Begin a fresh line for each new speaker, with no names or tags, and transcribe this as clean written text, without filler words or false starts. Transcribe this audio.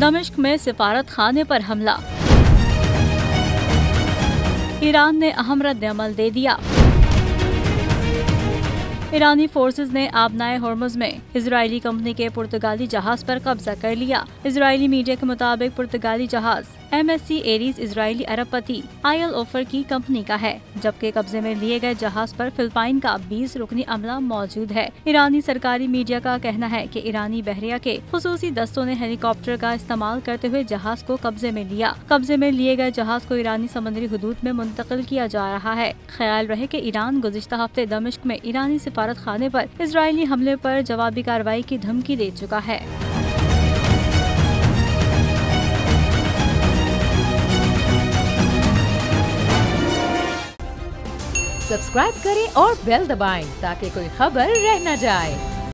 दमिश्क में सिफारत खाने पर हमला। ईरान ने अहम रद्द-ए-अमल दे दिया। ईरानी फोर्सेज ने आबनाए होर्मुज में इजरायली कंपनी के पुर्तगाली जहाज पर कब्जा कर लिया। इजरायली मीडिया के मुताबिक पुर्तगाली जहाज MSC एरीज इजरायली अरबपति आयल ओफर की कंपनी का है, जबकि कब्जे में लिए गए जहाज पर फिलिपाइन का 20 रुकनी अमला मौजूद है। ईरानी सरकारी मीडिया का कहना है कि ईरानी बहरिया के खुसूसी दस्तों ने हेलीकॉप्टर का इस्तेमाल करते हुए जहाज को कब्जे में लिया। कब्जे में लिए गए जहाज को ईरानी समुद्री हुदूद में मुंतकिल किया जा रहा है। ख्याल रहे कि ईरान गुज़िश्ता हफ्ते दमिश्क में ईरानी सिफारत खाने पर इजरायली हमले पर जवाबी कार्रवाई की धमकी दे चुका है।
सब्सक्राइब करें और बेल दबाएं ताकि कोई खबर रह न जाए।